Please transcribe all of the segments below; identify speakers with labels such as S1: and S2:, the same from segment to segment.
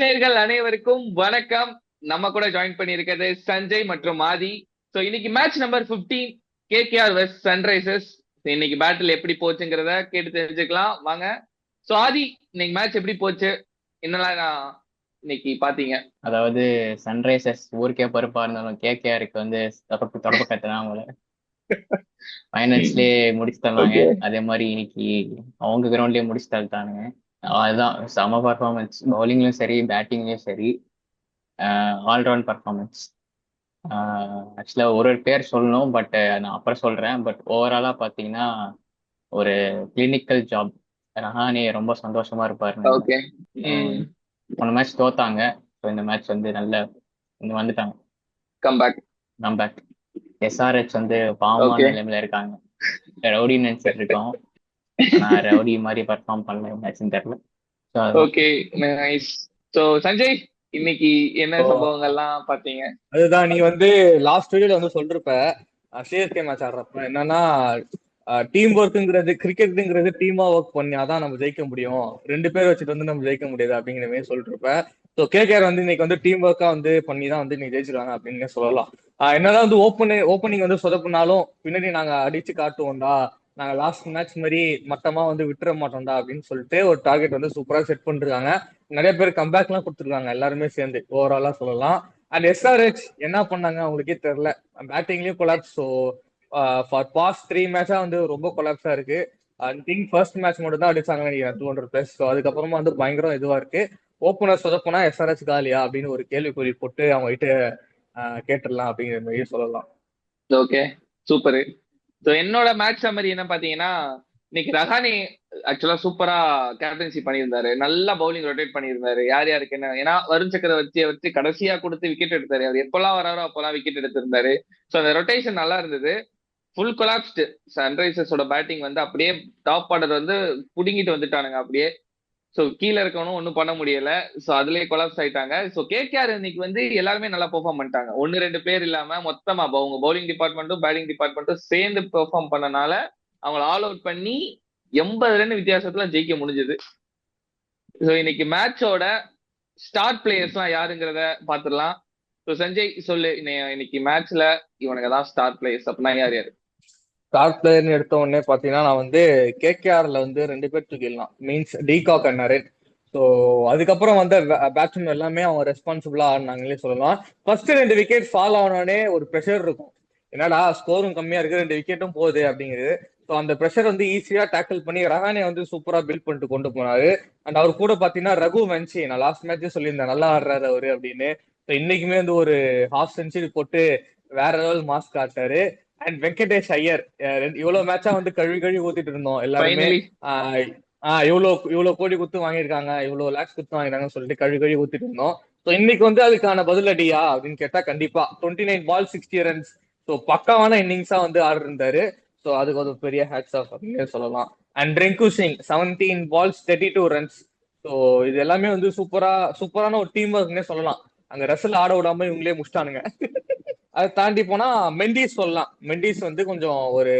S1: நேயர்கள் அனைவருக்கும் வணக்கம். நம்ம கூட ஜாயின் பண்ணியிருக்கிறது சஞ்சய் மற்றும் ஆதி. சோ இன்னைக்கு மேட்ச் நம்பர் 15 கேகேஆர் வெஸ் சன்ரைசர்ஸ். இன்னைக்கு பேட்டில் எப்படி போச்சுங்கிறத கேட்டு தெரிஞ்சுக்கலாம் வாங்க. சோ ஆதி, இன்னைக்கு மேட்ச் எப்படி போச்சு, என்னெல்லாம் இன்னைக்கு பாத்தீங்க?
S2: அதாவது சன்ரைசர்ஸ் ஊருக்கே பொறுப்பா இருந்தாலும் கேகேஆருக்கு வந்து தொடப்பு கட்டுனா அவங்கள ஃபைனல்ஸ்லயே முடிச்சு தந்தாங்க.
S1: ஓகே.
S2: அதே மாதிரி இன்னைக்கு அவங்க கிரவுண்ட்லயே முடிச்சு தள்ளிட்டானுங்க. அதுதான் செம பர்ஃபார்மன்ஸ், பவுலிங்லயும் சரி பேட்டிங்லயும் சரி. All-round performance. ஆக்சுவலா ஒரு ஒரு பேர் சொல்லணும், பட் நான் அப்புறம் சொல்றேன். பட் ஓவராலா பாத்தீங்கன்னா ஒரு கிளினிக்கல் ஜாப். ரஹானே ரொம்ப சந்தோஷமா இருப்பாரு நினைக்கிறேன்.
S1: ஓகே. ம்.
S2: அஹ் போன மேட்ச் தோத்தாங்க. ஸோ இந்த மேட்ச் வந்து நல்ல இங்க வந்துட்டாங்க.
S1: கம்பேக்.
S2: கம்பேக். எஸ்ஆர்ஹெச் வந்து பாவமான
S1: ஓகே.
S2: நிலைமையில இருக்காங்க. ரவுடி நினைச்சிட்டு இருக்கோம். ஆனா ரவுடி மாதிரி பர்ஃபார்ம் பண்ணல மேட்ச்னு தெரியல. ஸோ அதுதான்.
S1: ஓகே. நைஸ். சோ சஞ்சய், இன்னைக்கு என்ன
S3: இப்போ
S1: சம்பவங்கள்லாம் பாத்தீங்க?
S3: அதுதான் நீ வந்து லாஸ்ட் வீடியோல வந்து சொல்றப்ப சிஎஸ்கே மேட்ச் ஆடுறப்ப என்னன்னா டீம் ஒர்க்குங்கிறது, கிரிக்கெட்டுங்கிறது டீமா ஒர்க் பண்ணாதான் நம்ம ஜெயிக்க முடியும், ரெண்டு பேர் வச்சுட்டு வந்து நம்ம ஜெயிக்க முடியாது அப்படிங்கிற மாதிரி சொல்றப்ப ஸோ கேகேஆர் வந்து இன்னைக்கு வந்து டீம் ஒர்க்கா வந்து பண்ணி தான் வந்து நீ ஜெயிச்சிருக்காங்க அப்படின்னு சொல்லலாம். என்னதான் வந்து ஓப்பனிங் வந்து சொதப்புனாலும் பின்னாடி நாங்க அடிச்சு காட்டுவோம்டா, நாங்க லாஸ்ட் மேட்ச் மாதிரி மட்டமா வந்து விட்டுற மாட்டோம்டா அப்படின்னு சொல்லிட்டு ஒரு டார்கெட் வந்து சூப்பரா செட் பண்ணிருக்காங்க. நிறைய பேர் கம்பேக் எல்லாம் கொடுத்துருக்காங்க எல்லாருமே சேர்ந்து ஓவராலா சொல்லலாம். அண்ட் எஸ்ஆர்ஹெச் என்ன பண்ணாங்க அவங்களுக்கே தெரியல, பேட்டிங்லயும் கொலாப்ஸ். ஸோ ஃபார் பாஸ்ட் 3 மேட்சா வந்து ரொம்ப கொலாப்ஸா இருக்கு. ஐ திங்க் ஃபர்ஸ்ட் மேட்ச் மட்டும் தான் அடிச்சாங்க நினைக்கிறேன் 200+. ஸோ அதுக்கப்புறமா வந்து பயங்கரம் இதுவா இருக்கு. ஓப்பனர் சொதப்புனா எஸ்ஆர்ஹெச் காலியா அப்படின்னு ஒரு கேள்விக்குறி போட்டு அவங்க கிட்ட கேட்டுடலாம் அப்படிங்கிற மாதிரி சொல்லலாம்.
S1: Okay, super. ஸோ என்னோட மேட்ச் சம்மரி என்ன பாத்தீங்கன்னா, இன்னைக்கு ரஹானே ஆக்சுவலா சூப்பரா கேப்டன்சி பண்ணியிருந்தாரு. நல்லா பவுலிங் ரொட்டேட் பண்ணியிருந்தாரு. யார் யாருக்கு என்ன, ஏன்னா வருண் சக்கரவர்த்தியை வச்சு கடைசியா கொடுத்து விக்கெட் எடுத்தாரு. அவர் எப்பெல்லாம் வராரோ அப்பெல்லாம் விக்கெட் எடுத்திருந்தாரு. ஸோ அந்த ரொட்டேஷன் நல்லா இருந்தது. Full collapsed. சன்ரைசர்ஸோட பேட்டிங் வந்து அப்படியே டாப் ஆர்டர் வந்து புடுங்கிட்டு வந்துட்டானுங்க அப்படியே. சோ கீழே இருக்கவனும் ஒன்றும் பண்ண முடியல. சோ அதுலயே கொலாப்ஸ் ஆயிட்டாங்க. சோ கேகேஆர் இன்னைக்கு வந்து எல்லாருமே நல்லா பெர்ஃபார்ம் பண்ணிட்டாங்க. ஒன்னு ரெண்டு பேர் இல்லாம மொத்தமா அவங்க பவுலிங் டிபார்ட்மெண்ட்டும் பேட்டிங் டிபார்ட்மெண்ட்டும் சேர்ந்து பெர்ஃபார்ம் பண்ணனால அவங்கள ஆல் அவுட் பண்ணி 80 ரன் வித்தியாசத்துல ஜெயிக்க முடிஞ்சது. சோ இன்னைக்கு மேட்சோட ஸ்டார் பிளேயர்ஸ் எல்லாம் யாருங்கிறத பாத்துடலாம். சோ சஞ்சய் சொல்லு, இன்னைக்கு மேட்ச்ல இவனுங்க தான் ஸ்டார் பிளேயர்ஸ் அப்படின்னா யார் யாரு?
S3: ஸ்டார் பிளேயர்னு எடுத்த உடனே பாத்தீங்கன்னா நான் வந்து கேகேஆர்ல வந்து ரெண்டு பேர் தூக்கிடலாம். Means de Kock and Narine. So அதுக்கப்புறம் வந்து பேட்ஸ்மேன் எல்லாமே அவங்க ரெஸ்பான்சிபிளா ஆடினாங்களே சொல்லலாம். ஃபர்ஸ்ட் ரெண்டு விக்கெட் ஃபால் ஆனோடனே ஒரு ப்ரெஷர் இருக்கும், என்னடா ஸ்கோரும் கம்மியா இருக்கு, ரெண்டு விக்கெட்டும் போகுது அப்படிங்கிறது. ஸோ அந்த ப்ரெஷர் வந்து ஈஸியா டேக்கிள் பண்ணி ரஹானே வந்து சூப்பரா பில்ட் பண்ணிட்டு கொண்டு போனாரு. அண்ட் அவர் கூட பாத்தீங்கன்னா ரகு வன்சி, நான் லாஸ்ட் மேட்சே சொல்லியிருந்தேன் நல்லா ஆடுறாரு அவரு அப்படின்னு. ஸோ இன்னைக்குமே வந்து ஒரு ஹாஃப் செஞ்சுரி போட்டு வேற லெவல் மாஸ் காட்டாரு. அண்ட் வெங்கடேஷ் ஐயர், இவ்வளவு மேட்சா வந்து கழுவி கழுவி ஊத்திட்டு இருந்தோம் எல்லாருமே.
S1: ஃபைனலி.
S3: ஆஹ் இவ்வளவு கோடி குத்து வாங்கியிருக்காங்க, இவ்வளவு லேக்ஸ் குத்து வாங்கிருக்காங்கன்னு சொல்லிட்டு கழுவி கழுவி ஊத்திட்டு இருந்தோம். ஸோ இன்னைக்கு வந்து அதுக்கான பதிலடியா அப்படின்னு கேட்டா கண்டிப்பா 29 balls 60 runs. ஸோ பக்காவான இன்னிங்ஸா வந்து ஆடு இருந்தாரு. ஸோ அதுக்கு ஒரு பெரிய ஹேட்ஸ் ஆஃப் அப்படின்னு சொல்லலாம். And Rinku Singh 17 balls 32 runs. So இது எல்லாமே வந்து சூப்பரான ஒரு டீம் ஒர்க்னே சொல்லலாம். அங்க ரசல் ஆட விடாம இவங்களே முடிச்சிட்டானுங்க. அதை தாண்டி போனா மெண்டிஸ் சொல்லலாம். மெண்டிஸ் வந்து கொஞ்சம் ஒரு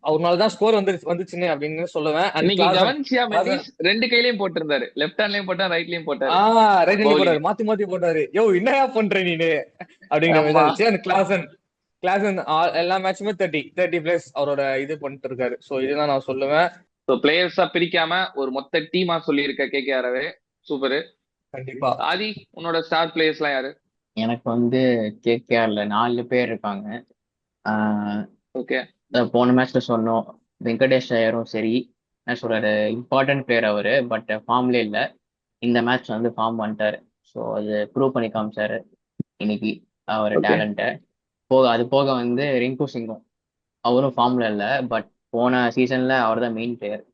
S3: அவர்னாலதான் ஸ்கோர் வந்துச்சுன்னு அப்படின்னு சொல்லுவேன். அண்ட்
S1: இன்னைக்கு
S3: கிளாசன்.
S1: கவனிச்சியா
S3: கிளாசன்
S1: மெண்டிஸ் ரெண்டு கையிலயும் போட்டிருந்தாரு. லெஃப்ட் ஹேண்ட்லயும் போட்டாரு, ரைட்லயும் போட்டாரு
S3: ரைட் ஹேண்ட்லயும்
S1: பவுலிங்.
S3: போட்டாரு, மாத்தி மாத்தி போட்டாரு. யோ என்னையா பண்ற நீனு அப்படிங்கிற மாதிரி தான்
S1: ஆமா.
S3: இருந்துச்சு. And Klaasen. கிளாசன் எல்லா மேட்சுமே 30 30+ அவரோட இது பண்ணிட்டு இருக்காரு. ஸோ இதுதான் நான் சொல்லுவேன்.
S1: ஸோ பிளேயர்ஸா பிரிக்காம ஒரு மொத்த டீமா சொல்லியிருக்க கேகேஆரவே சூப்பரு.
S3: கண்டிப்பா.
S1: ஆதி, உன்னோட ஸ்டார் பிளேயர்ஸ் எல்லாம் யாரு?
S2: எனக்கு வந்து கேகேஆர்ல 4 பேர் இருக்காங்க. ஆஹ்
S1: ஓகே.
S2: போன மேட்ச்ல சொன்னோம், வெங்கடேஷ் ஐயரும் சரி. என்ன சொல்றாரு, இம்பார்ட்டன்ட் பிளேயர் அவரு, பட் ஃபார்ம்ல இல்ல. இந்த மேட்ச் வந்து ஃபார்ம் பண்ணிட்டாரு. ஸோ அது ப்ரூவ் பண்ணி காமிச்சாரு இன்னைக்கு அவர்
S1: ஓகே.
S2: டேலண்ட்டை. அது போக வந்து ரிங்கு சிங்கும் அவரும் ஃபார்ம்ல இல்லை, பட் போன சீசன்ல அவர் தான் மெயின் பிளேயர்.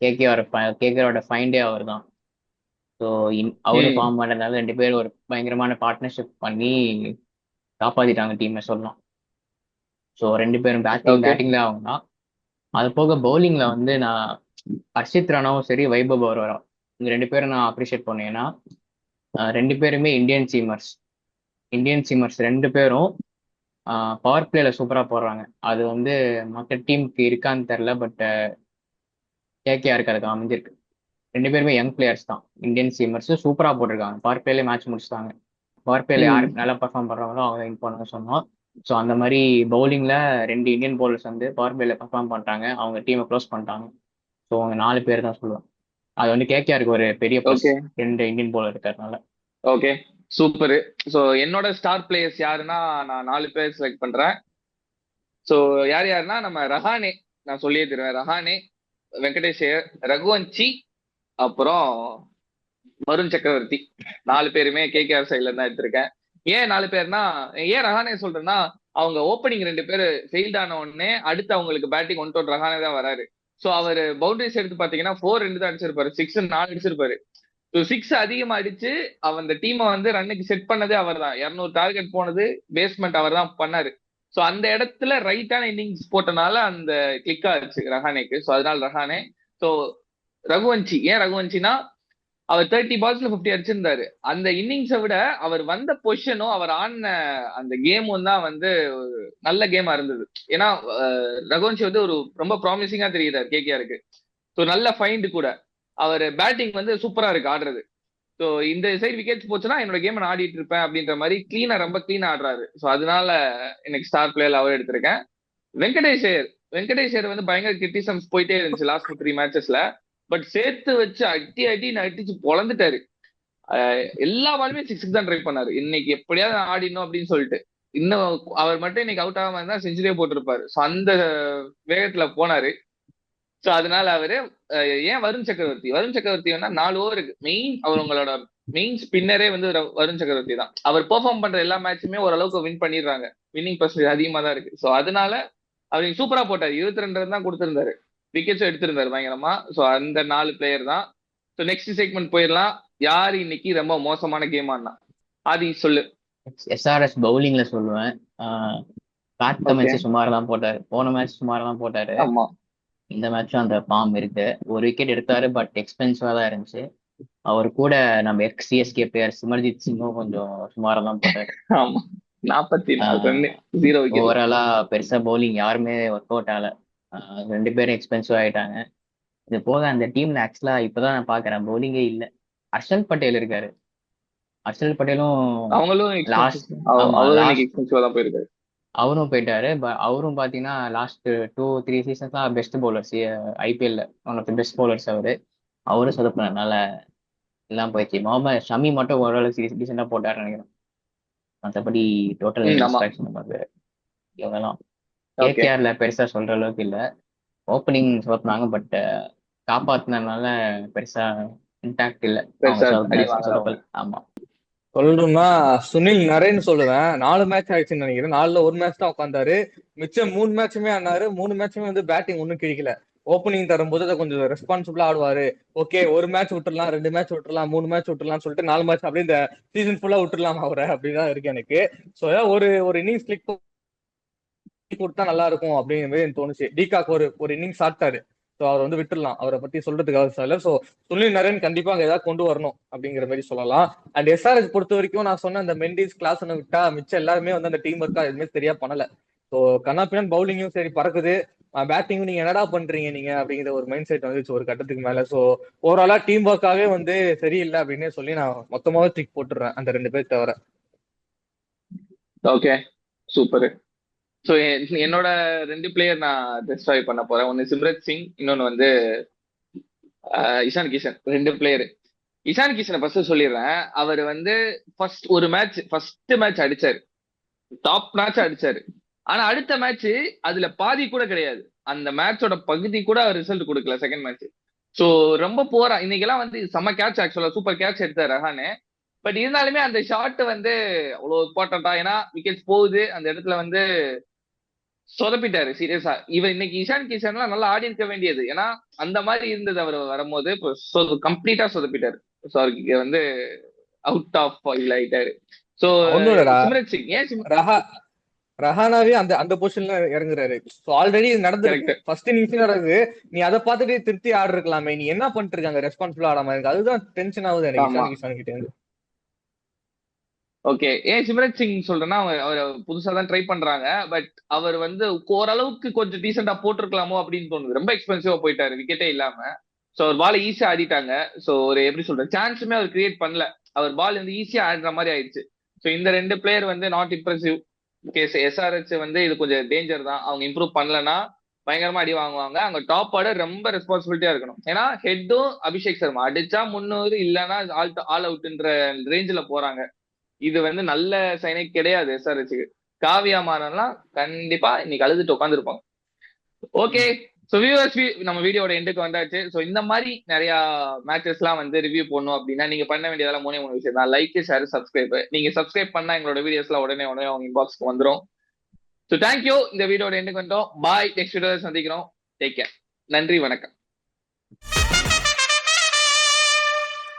S2: கேகேஆரோட ஃபைண்டே அவர் தான். ஸோ அவரும்
S1: ம்.
S2: ஃபார்ம் பண்ணதுனால ரெண்டு பேரும் ஒரு பயங்கரமான பார்ட்னர்ஷிப் பண்ணி காப்பாத்திட்டாங்க டீமை சொல்லலாம். ஸோ ரெண்டு பேரும்
S1: ஓகே.
S2: பேட்டிங்ல அவங்க தான். அது போக பவுலிங்ல வந்து நான் ஹர்ஷித் ராணாவும் சரி, வைபவ் வரும், இந்த ரெண்டு பேரும் நான் அப்ரிஷியேட் பண்ணேன். ஏன்னா ரெண்டு பேருமே இந்தியன் சீமர்ஸ் ரெண்டு பேரும் பவர் பிளேல சூப்பரா போடுறாங்க. அது வந்து மற்ற டீமுக்கு இருக்கான்னு தெரில, பட் கேகேஆருக்கு அதுக்கு அமைஞ்சிருக்கு. 2 பேருமே யங் பிளேயர்ஸ் தான். இந்தியன் சீமர்ஸ் சூப்பரா போட்டிருக்காங்க. பவர் பிளேல மேட்ச் முடிச்சிட்டாங்க. பவர் பிளேல
S1: ம்
S2: யார் நல்லா பெர்ஃபார்ம் பண்றாங்களோ அவங்க வின் பண்ண சொன்னோம். ஸோ அந்த மாதிரி பவுலிங்ல 2 இந்தியன் பவுலர்ஸ் வந்து பவர் பிளேல பெர்ஃபார்ம் பண்றாங்க. அவங்க டீமை க்ளோஸ் பண்ணிட்டாங்க. ஸோ அவங்க 4 பேர் தான் சொல்லுவேன். அது வந்து கேகேஆருக்கு ஒரு பெரிய ப்ளஸ்,
S1: ஓகே
S2: 2 இந்தியன் பவுலர் இருக்கிறதுனால.
S1: Okay super. ஸோ என்னோட ஸ்டார் பிளேயர்ஸ் யாருன்னா நான் 4 பேர் செலக்ட் பண்றேன். ஸோ யார் யாருன்னா நம்ம ரஹானே, நான் சொல்லியே தருவேன். ரஹானே, வெங்கடேஷ் ஐயர், ரகுவன்சி, அப்புறம் வருண் சக்கரவர்த்தி. 4 பேருமே கேகேஆர் சைட்ல தான் எடுத்திருக்கேன். ஏன் 4 பேர்னா, ஏன் ரஹானே சொல்றேன்னா, அவங்க ஓப்பனிங் 2 பேர் ஃபெயில்ட் ஆன உடனே அடுத்து அவங்களுக்கு பேட்டிங் ஒன் டோன் ரஹானே தான் வராரு. ஸோ அவர் பவுண்டரிஸ் எடுத்து பாத்தீங்கன்னா 4 2 தான் அடிச்சிருப்பாரு, 6 4 அடிச்சிருப்பாரு. ஸோ 6 அதிகமா அடிச்சு அவன் அந்த டீமை வந்து ரன்னுக்கு செட் பண்ணதே அவர் தான். 200 டார்கெட் போனது பேஸ்மெண்ட் அவர் தான் பண்ணாரு. ஸோ அந்த இடத்துல ரைட்டான இன்னிங்ஸ் போட்டனால அந்த கிளிக் ஆச்சு ரஹானேக்கு. ஸோ அதனால ரஹானே. ஸோ ரகுவன்சி, ஏன் ரகுவன்சினா அவர் 30 பால்ஸ்ல 50 அடிச்சிருந்தாரு. அந்த இன்னிங்ஸை விட அவர் வந்த பொசிஷனும் அவர் ஆடின அந்த கேமும் தான் வந்து ஒரு நல்ல கேமா இருந்தது. ஏன்னா ரகுவன்சி வந்து ஒரு ரொம்ப ப்ராமிசிங்கா தெரியுறாரு கேகேஆருக்கு. ஸோ நல்ல ஃபைண்ட் கூட. அவர் பேட்டிங் வந்து சூப்பரா இருக்கு ஆடுறது. ஸோ இந்த சைடு விக்கெட்ஸ் போச்சுன்னா என்னோட கேம் நான் ஆடிட்டு இருப்பேன் அப்படின்ற மாதிரி கிளீனா, ரொம்ப கிளீனா ஆடுறாரு. ஸோ அதனால எனக்கு ஸ்டார் பிளேயர்ல அவர் எடுத்திருக்கேன். வெங்கடேஷ் ஐயர், வெங்கடேஷ் ஐயர் வந்து பயங்கர கிரிட்டிசம்ஸ் போயிட்டே இருந்துச்சு லாஸ்ட் 3 மேட்சஸ்ல. பட் சேர்த்து வச்சு அடி அடி அடிச்சு பொழந்துட்டாரு. எல்லா பாலுமே 6 தான் ட்ரை பண்ணாரு. இன்னைக்கு எப்படியாவது ஆடினோம் அப்படின்னு சொல்லிட்டு. இன்னும் அவர் மட்டும் இன்னைக்கு அவுட் ஆகாம இருந்தா செஞ்சுரியே போட்டிருப்பாரு. ஸோ அந்த வேகத்துல போனாரு. ஸோ அதனால அவரு ஏன் வருண் சக்கரவர்த்தி, வருண் சக்கரவர்த்தி வந்து 4 ஓவருக்கு மெயின், அவங்களோட மெயின் ஸ்பின்னரே வந்து வருண் சக்கரவர்த்தி தான். அவர் பெர்ஃபார்ம் பண்ற எல்லா மேட்சுமே ஓரளவுக்கு வின் பண்ணிடுறாங்க. வின்னிங் பர்சன்டேஜ் அதிகமா தான் இருக்கு. ஸோ அதனால அவர் சூப்பரா போட்டாரு. 22 ரன் தான் கொடுத்திருந்தாரு, விக்கெட்ஸும் எடுத்திருந்தாரு பயங்கரமா. ஸோ அந்த 4 பிளேயர் தான். ஸோ நெக்ஸ்ட் செக்மெண்ட் போயிடலாம். யாரு இன்னைக்கு ரொம்ப மோசமான கேம் ஆனா ஆதி சொல்லு.
S2: எஸ்ஆர்எஸ் பவுலிங்ல சொல்லுவேன். பார்த்த
S1: ஓகே
S2: மேட்ச் சுமார் தான் போட்டாரு. போன மேட்ச் சுமார் தான் போட்டாரு.
S1: ஆமா
S2: இந்த மேட்சும் அந்த ஃபார்ம் இருக்கு. ஒரு விக்கெட் எடுத்தாரு, பட் எக்ஸ்பென்சிவா தான் இருந்துச்சு. அவர் கூட நம்ம எக்ஸ் சிஎஸ்கே பிளேயர் சிமர்ஜித் சிங்கும் கொஞ்சம் சுமாரா தான் போட்டாரு.
S1: ஆமா 44 ரன் 0 விக்கெட்.
S2: ஓவராலா பெருசா பவுலிங் யாருமே ஒர்க் அவுட் ஆகல. 2 பேரும் எக்ஸ்பென்சிவ் ஆயிட்டாங்க. இது போக அந்த டீம்ல ஆக்சுவலா இப்பதான் நான் பாக்குறேன் பவுலிங்கே இல்ல. ஹர்ஷல் பட்டேல் இருக்காரு. ஹர்ஷல் பட்டேலும்
S1: அவங்களும்
S2: லாஸ்ட்
S1: அவரும் இன்னைக்கு எக்ஸ்பென்சிவா தான் போயிருக்காரு.
S2: அவரும் போயிட்டாரு. அவரும் பாத்தீங்கன்னா லாஸ்ட் 2-3 சீசன்ஸ் தான் பெஸ்ட் பவுலர்ஸ் ஐபிஎல்ல. One of the best bowlers அவரும் சொதப்பினால எல்லாம் போயிடுச்சு. முகமது ஷமி மட்டும் ஓரளவுக்கு டீசெண்டா போட்டாருன்னு நினைக்கிறேன். மற்றபடி டோட்டல் டிஸ்ட்ராக்ஷன் பார்க்குறாரு. இவங்கெல்லாம் கேகேஆர்ல பெருசா சொல்ற அளவுக்கு இல்ல. ஓப்பனிங் சொதப்பினாங்க, பட் காப்பாத்தினால பெருசா இன்டாக்ட் இல்ல. ஆமா
S3: சொல்லணும்னா சுனில் நரேன் சொல்லுவேன். 4 மேட்ச் ஆயிடுச்சுன்னு நினைக்கிறேன். 4ல ஒரு மேட்ச் தான் உட்காந்தாரு. மிச்சம் 3 மேட்சுமே ஆனாரு. 3 மேட்சுமே வந்து பேட்டிங் ஒன்றும் கிழிக்கல. ஓப்பனிங் தரும்போது அதை கொஞ்சம் ரெஸ்பான்சிபிளா ஆடுவாரு. ஓகே, ஒரு மேட்ச் விட்டுறலாம், 2 மேட்ச் விட்டுறலாம், 3 மேட்ச் விட்டுறலாம் சொல்லிட்டு 4 மேட்ச் அப்படியே இந்த சீசன் ஃபுல்லா விட்டுறலாம் அவரை அப்படிதான் இருக்கு எனக்கு. ஸோ ஒரு ஒரு இன்னிங்ஸ் கிளிக் கொடுத்தா நல்லா இருக்கும் அப்படிங்கிற மாதிரி எனக்கு தோணுச்சு. டிகாக் ஒரு இன்னிங்ஸ் ஆட்டாரு. ஸோ அவர் வந்து விட்டுடலாம், அவரை பத்தி சொல்றதுக்கு அவசியம் இல்லை. ஸோ சுனில் நரேன் கண்டிப்பா அங்க ஏதாவது கொண்டு வரணும் அப்படிங்கிற மாதிரி சொல்லலாம். அண்ட் எஸ்ஆர்எஸ் பொறுத்த வரைக்கும் நான் சொன்ன அந்த மெண்டிஸ் கிளாஸ் விட்டா மிச்சம் எல்லாருமே வந்து அந்த டீம் ஒர்க்கா எதுவுமே சரியா பண்ணல. ஸோ கண்ணாப்பினான் பவுலிங்கும் சரி பறக்குது, பேட்டிங்கும் நீங்க என்னடா பண்றீங்க நீங்க அப்படிங்கிற ஒரு மைண்ட் செட் வந்துச்சு ஒரு கட்டத்துக்கு மேல. ஸோ ஓவராலா டீம் ஒர்க்காவே வந்து சரியில்லை அப்படின்னு சொல்லி நான் மொத்தமாவே டிக் போட்டுடுறேன் அந்த 2 பேர் தவிர.
S1: Okay super. ஸோ என்னோட 2 பிளேயர் நான் டெஸ்ட்ராய் பண்ண போறேன். ஒன்னு சிம்ரத் சிங், இன்னொன்னு வந்து இஷான் கிஷன். 2 பிளேயர். இஷான் கிஷனை ஃபர்ஸ்ட் சொல்லிடுறேன். அவர் வந்து ஃபர்ஸ்ட் மேட்ச் அடிச்சாரு, டாப் மேட்ச் அடிச்சாரு. ஆனா அடுத்த மேட்ச் அதுல பாதி கூட கிடையாது. அந்த மேட்சோட பகுதி கூட அவர் ரிசல்ட் கொடுக்கல செகண்ட் மேட்ச். ஸோ ரொம்ப போரா. இன்னைக்கெல்லாம் வந்து செம்ம கேட்ச், ஆக்சுவலா சூப்பர் கேட்ச் எடுத்தார் ரஹானே. பட் இருந்தாலுமே அந்த ஷாட் வந்து அவ்வளவு இம்பார்ட்டன்டா, ஏன்னா விக்கெட்ஸ் போகுது அந்த இடத்துல வந்து சொதப்பிட்டாரு சீரியஸா. இவர் இன்னைக்கு இஷான் கிஷன்லாம் நல்லா ஆடி இருக்க வேண்டியது. ஏன்னா அந்த மாதிரி இருந்தது அவர் வரும்போது. இப்போ கம்ப்ளீட்டா சொதப்பிட்டாரு. ஸோ அவருக்கு வந்து அவுட் ஆஃப் இல்ல ஆயிட்டாரு. ஸோ சிம்ரத் சிங் ஏன்
S3: ரஹானாவே அந்த அந்த பொசிஷன்ல இறங்குறாரு. ஸோ ஆல்ரெடி இது நடந்திருக்கு. ஃபர்ஸ்ட் இன்னிங்ஸ் நடக்குது, நீ அதை பார்த்துட்டு திருப்தி ஆடு இருக்கலாமே, நீ என்ன பண்ணிட்டு இருக்காங்க ரெஸ்பான்சிபிளா ஆடாம இருக்கு. அதுதான் டென்ஷன் ஆகுது எனக்கு இஷான் கிட்ட இருந்து.
S1: ஓகே, ஏன் சிம்ரத் சிங் சொல்றேன்னா அவர் புதுசா தான் ட்ரை பண்றாங்க. பட் அவர் வந்து ஓரளவுக்கு கொஞ்சம் டீசெண்டா போட்டிருக்கலாமோ அப்படின்னு தோணுது. ரொம்ப எக்ஸ்பென்சிவா போயிட்டாரு விக்கெட்டே இல்லாம. ஸோ அவர் பால் ஈஸியா ஆடிட்டாங்க. ஸோ ஒரு எப்படி சொல்றது, சான்ஸுமே அவர் கிரியேட் பண்ணல. அவர் பால் வந்து ஈஸியா ஆடுற மாதிரி ஆயிடுச்சு. ஸோ இந்த 2 பிளேயர் வந்து நாட் இம்ப்ரெசிவ். கேஸ் எஸ்ஆர்ஹெச் வந்து இது கொஞ்சம் டேஞ்சர் தான். அவங்க இம்ப்ரூவ் பண்ணலன்னா பயங்கரமா அடி வாங்குவாங்க. அங்க டாப் ஆர்டர் ரொம்ப ரெஸ்பான்சிபிலிட்டியா இருக்கணும். ஏன்னா ஹெட்டும் அபிஷேக் சர்மா அடிச்சா 300 இல்லைன்னா ஆல் அவுட்ன்ற ரேஞ்சில் போறாங்க. இது வந்து நல்ல சைனே கிடையாது எஸ்ஆர்ஹெச்சுக்கு. காவியா மாறன்லாம் கண்டிப்பா இன்னைக்கு அழுதுட்டு உட்காந்துருப்பாங்க. ஓகே, ஸோ வியூவர்ஸ், நம்ம வீடியோட எண்டுக்கு வந்தாச்சு. ஸோ இந்த மாதிரி நிறைய மேட்சஸ்லாம் வந்து ரிவ்யூ பண்ணணும் அப்படின்னா நீங்க பண்ண வேண்டியதெல்லாம் 3 விஷயம் தான். Like, share, subscribe. நீங்க சப்ஸ்கிரைப் பண்ணா எங்களோட வீடியோஸ்லாம் உடனே உங்க இன்பாக்ஸ்க்கு வந்துடும். So thank you. இந்த வீடியோட எண்டுக்கு வந்துட்டோம். பாய். நெக்ஸ்ட் வீடியோ சந்திக்கிறோம். Take care. நன்றி, வணக்கம்.